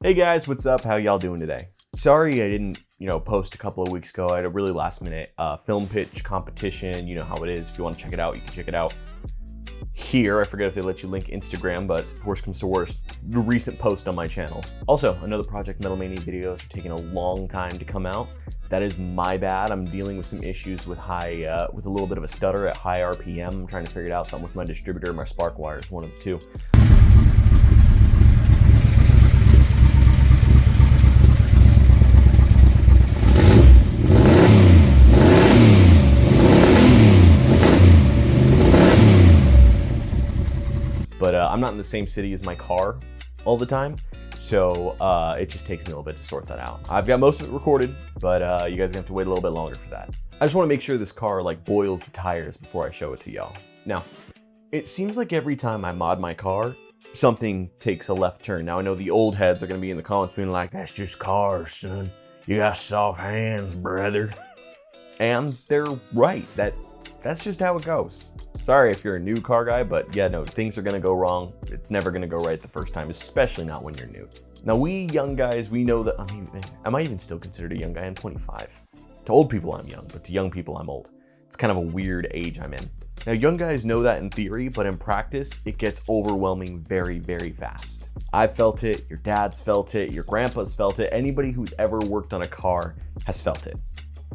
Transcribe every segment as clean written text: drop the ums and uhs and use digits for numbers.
Hey guys, what's up? How y'all doing today? Sorry I didn't, post a couple of weeks ago. I had a really last minute film pitch competition. You know how it is. If you want to check it out, you can check it out here. I forget if they let you link Instagram, but if worst comes to worst, the recent post on my channel. Also, another Project Metal Mania videos are taking a long time to come out. That is my bad. I'm dealing with some issues with with a little bit of a stutter at high RPM. I'm trying to figure it out. Something with my distributor, my spark wires, one of the two. But I'm not in the same city as my car all the time, so it just takes me a little bit to sort that out. I've got most of it recorded, but you guys are gonna have to wait a little bit longer for that. I just wanna make sure this car boils the tires before I show it to y'all. Now, it seems like every time I mod my car, something takes a left turn. Now I know the old heads are gonna be in the comments being like, that's just cars, son. You got soft hands, brother. And they're right, that's just how it goes. Sorry if you're a new car guy, but yeah, no, things are gonna go wrong. It's never gonna go right the first time, especially not when you're new. Now we young guys, we know that, I might even still considered a young guy. I'm 25. To old people, I'm young, but to young people, I'm old. It's kind of a weird age I'm in. Now young guys know that in theory, but in practice, it gets overwhelming very, very fast. I've felt it, your dad's felt it, your grandpa's felt it, anybody who's ever worked on a car has felt it.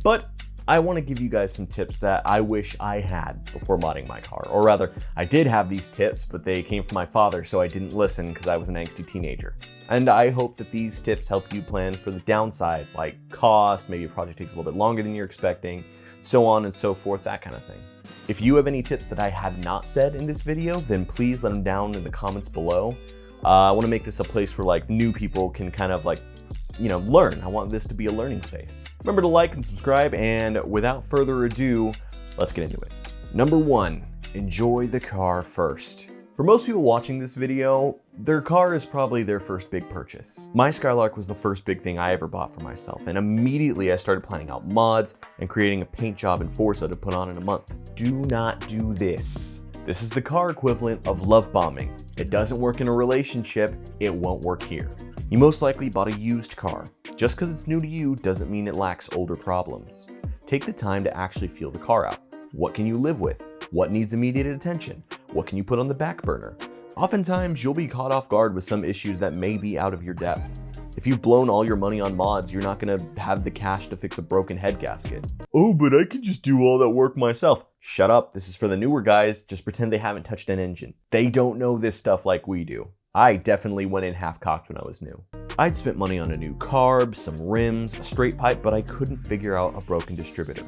But I want to give you guys some tips that I wish I had before modding my car. Or rather, I did have these tips, but they came from my father, so I didn't listen because I was an angsty teenager. And I hope that these tips help you plan for the downsides, like cost, maybe a project takes a little bit longer than you're expecting, so on and so forth, that kind of thing. If you have any tips that I have not said in this video, then please let them down in the comments below. I want to make this a place where new people can kind of learn. I want this to be a learning space. Remember to like and subscribe, and without further ado, let's get into it. Number 1, enjoy the car first. For most people watching this video, their car is probably their first big purchase. My Skylark was the first big thing I ever bought for myself, and immediately I started planning out mods and creating a paint job in Forza to put on in a month. Do not do this. This is the car equivalent of love bombing. It doesn't work in a relationship, it won't work here. You most likely bought a used car. Just because it's new to you doesn't mean it lacks older problems. Take the time to actually feel the car out. What can you live with? What needs immediate attention? What can you put on the back burner? Oftentimes, you'll be caught off guard with some issues that may be out of your depth. If you've blown all your money on mods, you're not gonna have the cash to fix a broken head gasket. Oh, but I can just do all that work myself. Shut up, this is for the newer guys. Just pretend they haven't touched an engine. They don't know this stuff like we do. I definitely went in half-cocked when I was new. I'd spent money on a new carb, some rims, a straight pipe, but I couldn't figure out a broken distributor.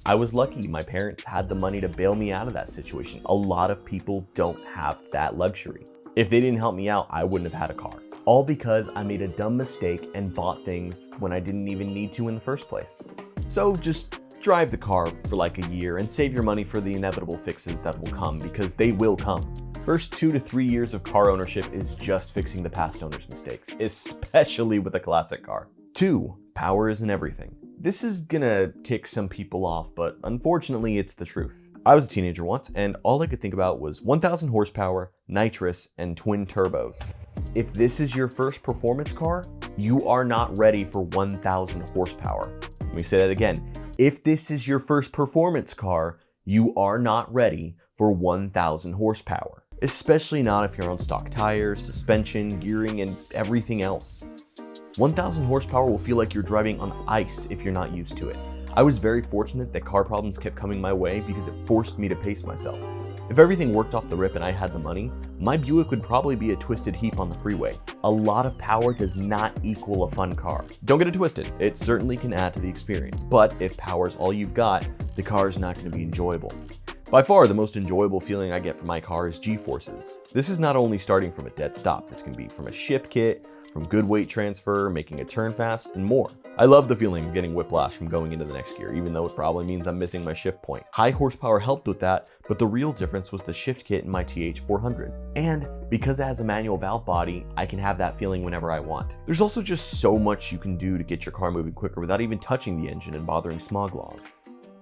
I was lucky my parents had the money to bail me out of that situation. A lot of people don't have that luxury. If they didn't help me out, I wouldn't have had a car. All because I made a dumb mistake and bought things when I didn't even need to in the first place. So just drive the car for a year and save your money for the inevitable fixes that will come, because they will come. First 2 to 3 years of car ownership is just fixing the past owner's mistakes, especially with a classic car. 2, power isn't everything. This is gonna tick some people off, but unfortunately it's the truth. I was a teenager once, and all I could think about was 1,000 horsepower, nitrous, and twin turbos. If this is your first performance car, you are not ready for 1,000 horsepower. Let me say that again. If this is your first performance car, you are not ready for 1,000 horsepower. Especially not if you're on stock tires, suspension, gearing, and everything else. 1,000 horsepower will feel like you're driving on ice if you're not used to it. I was very fortunate that car problems kept coming my way because it forced me to pace myself. If everything worked off the rip and I had the money, my Buick would probably be a twisted heap on the freeway. A lot of power does not equal a fun car. Don't get it twisted, it certainly can add to the experience, but if power's all you've got, the car is not going to be enjoyable. By far, the most enjoyable feeling I get from my car is G-forces. This is not only starting from a dead stop, this can be from a shift kit, from good weight transfer, making it turn fast, and more. I love the feeling of getting whiplash from going into the next gear, even though it probably means I'm missing my shift point. High horsepower helped with that, but the real difference was the shift kit in my TH400. And because it has a manual valve body, I can have that feeling whenever I want. There's also just so much you can do to get your car moving quicker without even touching the engine and bothering smog laws.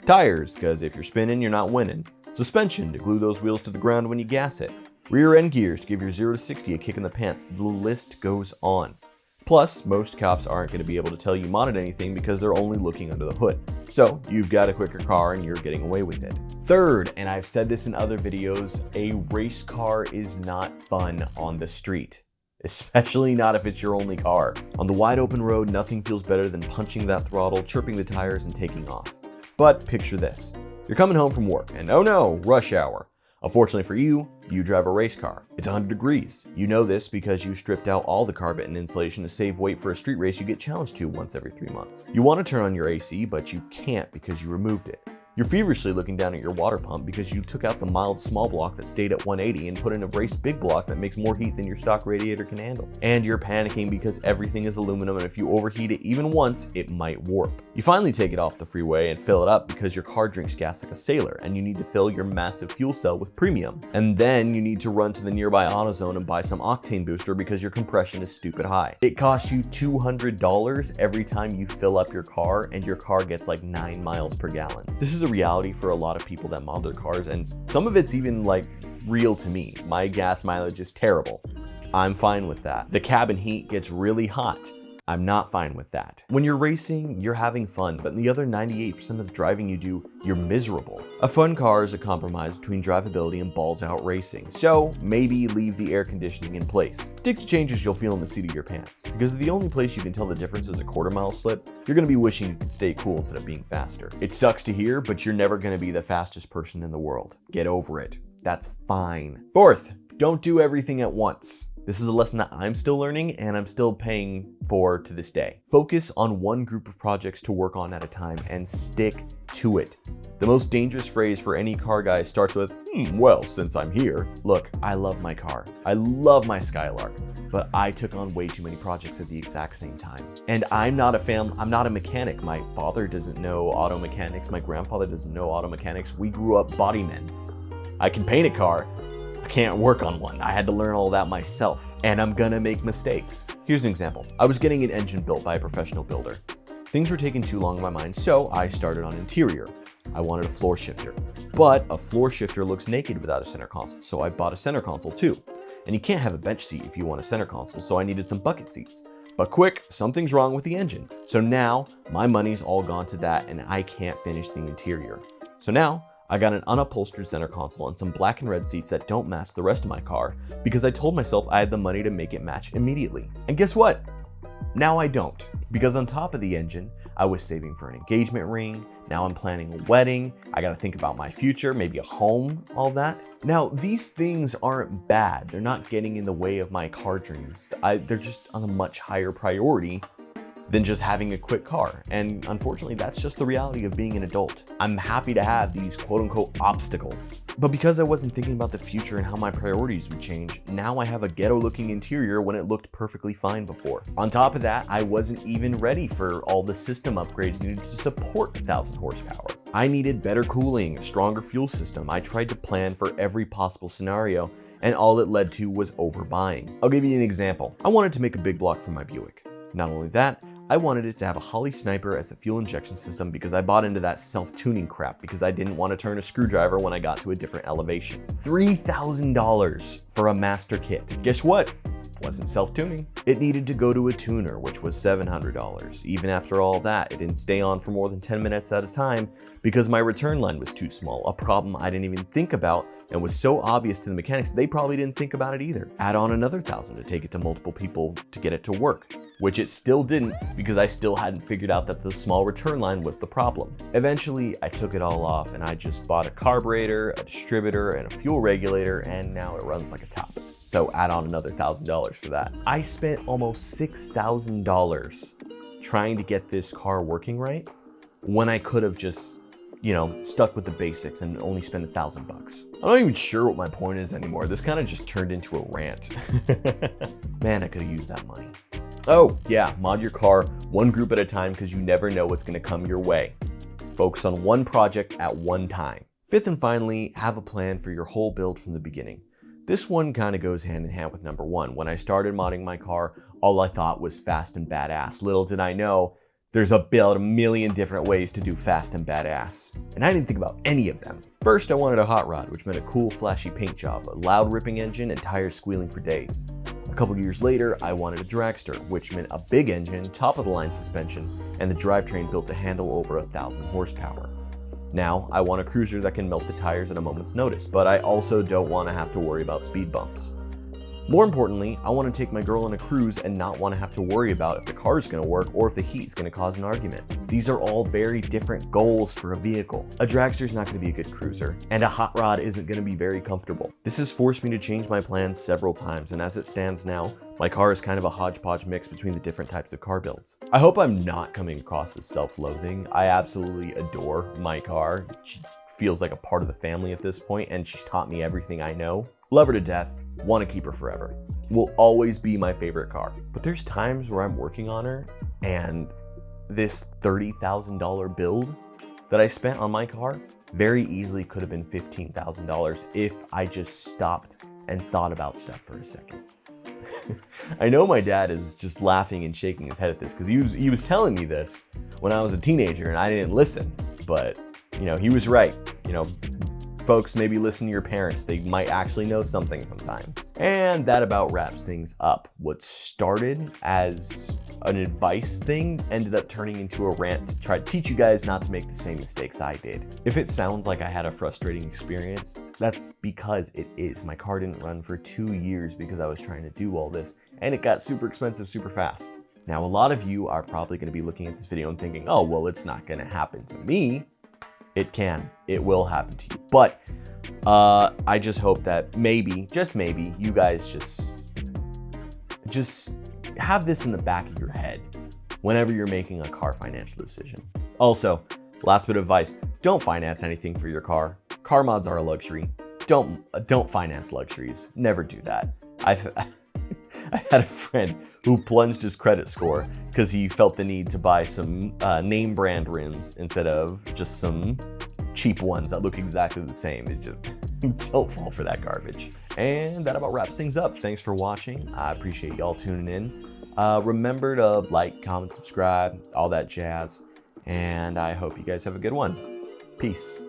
Tires, because if you're spinning, you're not winning. Suspension, to glue those wheels to the ground when you gas it. rear end gears to give your 0 to 60 a kick in the pants. The list goes on. Plus, most cops aren't going to be able to tell you modded anything because they're only looking under the hood. So you've got a quicker car and you're getting away with it. Third, and I've said this in other videos, a race car is not fun on the street. Especially not if it's your only car. On the wide open road, nothing feels better than punching that throttle, chirping the tires, and taking off. But picture this. You're coming home from work, and oh no, rush hour. Unfortunately for you, you drive a race car. It's 100 degrees. You know this because you stripped out all the carpet and insulation to save weight for a street race you get challenged to once every 3 months. You want to turn on your AC, but you can't because you removed it. You're feverishly looking down at your water pump because you took out the mild small block that stayed at 180 and put in a race big block that makes more heat than your stock radiator can handle. And you're panicking because everything is aluminum and if you overheat it even once, it might warp. You finally take it off the freeway and fill it up because your car drinks gas like a sailor and you need to fill your massive fuel cell with premium. And then you need to run to the nearby AutoZone and buy some octane booster because your compression is stupid high. It costs you $200 every time you fill up your car and your car gets like 9 miles per gallon. This is a reality for a lot of people that mod their cars, and some of it's even like real to me. My gas mileage is terrible. I'm fine with that. The cabin heat gets really hot. I'm not fine with that. When you're racing, you're having fun, but in the other 98% of the driving you do, you're miserable. A fun car is a compromise between drivability and balls out racing, so maybe leave the air conditioning in place. Stick to changes you'll feel in the seat of your pants, because the only place you can tell the difference is a quarter-mile slip. You're gonna be wishing you could stay cool instead of being faster. It sucks to hear, but you're never gonna be the fastest person in the world. Get over it. That's fine. Fourth, don't do everything at once. This is a lesson that I'm still learning and I'm still paying for to this day. Focus on one group of projects to work on at a time and stick to it. The most dangerous phrase for any car guy starts with, well, since I'm here. Look, I love my car. I love my Skylark, but I took on way too many projects at the exact same time. And I'm not a mechanic. My father doesn't know auto mechanics. My grandfather doesn't know auto mechanics. We grew up body men. I can paint a car. I can't work on one. I had to learn all that myself, and I'm gonna make mistakes. Here's an example. I was getting an engine built by a professional builder. Things were taking too long in my mind, so I started on interior. I wanted a floor shifter, but a floor shifter looks naked without a center console, so I bought a center console too. And you can't have a bench seat if you want a center console, so I needed some bucket seats. But quick, something's wrong with the engine. So now my money's all gone to that and I can't finish the interior. So now I got an unupholstered center console and some black and red seats that don't match the rest of my car because I told myself I had the money to make it match immediately. And guess what? Now I don't, because on top of the engine, I was saving for an engagement ring. Now I'm planning a wedding. I gotta think about my future, maybe a home, all that. Now, these things aren't bad. They're not getting in the way of my car dreams. They're just on a much higher priority than just having a quick car. And unfortunately, that's just the reality of being an adult. I'm happy to have these quote unquote obstacles. But because I wasn't thinking about the future and how my priorities would change, now I have a ghetto looking interior when it looked perfectly fine before. On top of that, I wasn't even ready for all the system upgrades needed to support 1,000 horsepower. I needed better cooling, a stronger fuel system. I tried to plan for every possible scenario, and all it led to was overbuying. I'll give you an example. I wanted to make a big block for my Buick. Not only that, I wanted it to have a Holley Sniper as a fuel injection system because I bought into that self-tuning crap because I didn't want to turn a screwdriver when I got to a different elevation. $3,000 for a master kit. Guess what? Wasn't self-tuning. It needed to go to a tuner, which was $700. Even after all that, it didn't stay on for more than 10 minutes at a time because my return line was too small, a problem I didn't even think about and was so obvious to the mechanics they probably didn't think about it either. Add on another $1,000 to take it to multiple people to get it to work, which it still didn't because I still hadn't figured out that the small return line was the problem. Eventually, I took it all off and I just bought a carburetor, a distributor, and a fuel regulator, and now it runs like a top. So add on another $1,000 for that. I spent almost $6,000 trying to get this car working right when I could have just, stuck with the basics and only spent $1,000. I'm not even sure what my point is anymore. This kind of just turned into a rant. Man, I could have used that money. Oh yeah, mod your car one group at a time because you never know what's gonna come your way. Focus on one project at one time. Fifth and finally, have a plan for your whole build from the beginning. This one kind of goes hand in hand with number one. When I started modding my car, all I thought was fast and badass. Little did I know, There's about a million different ways to do fast and badass, and I didn't think about any of them. First, I wanted a hot rod, which meant a cool, flashy paint job, a loud ripping engine, and tires squealing for days. A couple years later, I wanted a dragster, which meant a big engine, top-of-the-line suspension, and the drivetrain built to handle over 1,000 horsepower. Now, I want a cruiser that can melt the tires at a moment's notice, but I also don't want to have to worry about speed bumps. More importantly, I want to take my girl on a cruise and not want to have to worry about if the car is going to work or if the heat is going to cause an argument. These are all very different goals for a vehicle. A dragster is not going to be a good cruiser, and a hot rod isn't going to be very comfortable. This has forced me to change my plans several times, and as it stands now, my car is kind of a hodgepodge mix between the different types of car builds. I hope I'm not coming across as self-loathing. I absolutely adore my car. She feels like a part of the family at this point, and she's taught me everything I know. Love her to death, want to keep her forever. Will always be my favorite car. But there's times where I'm working on her and this $30,000 build that I spent on my car very easily could have been $15,000 if I just stopped and thought about stuff for a second. I know my dad is just laughing and shaking his head at this because he was telling me this when I was a teenager and I didn't listen, but he was right. Folks, maybe listen to your parents. They might actually know something sometimes. And that about wraps things up. What started as an advice thing ended up turning into a rant to try to teach you guys not to make the same mistakes I did. If it sounds like I had a frustrating experience, that's because it is. My car didn't run for 2 years because I was trying to do all this, and it got super expensive super fast. Now, a lot of you are probably going to be looking at this video and thinking, oh, well, it's not going to happen to me. It can. It will happen to you. But I just hope that maybe, just maybe, you guys just have this in the back of your head whenever you're making a car financial decision. Also, last bit of advice, don't finance anything for your car. Car mods are a luxury. Don't finance luxuries. Never do that. I had a friend who plunged his credit score because he felt the need to buy some name brand rims instead of just some cheap ones that look exactly the same. It just don't fall for that garbage. And that about wraps things up. Thanks for watching. I appreciate y'all tuning in. Remember to like, comment, subscribe, all that jazz. And I hope you guys have a good one. Peace.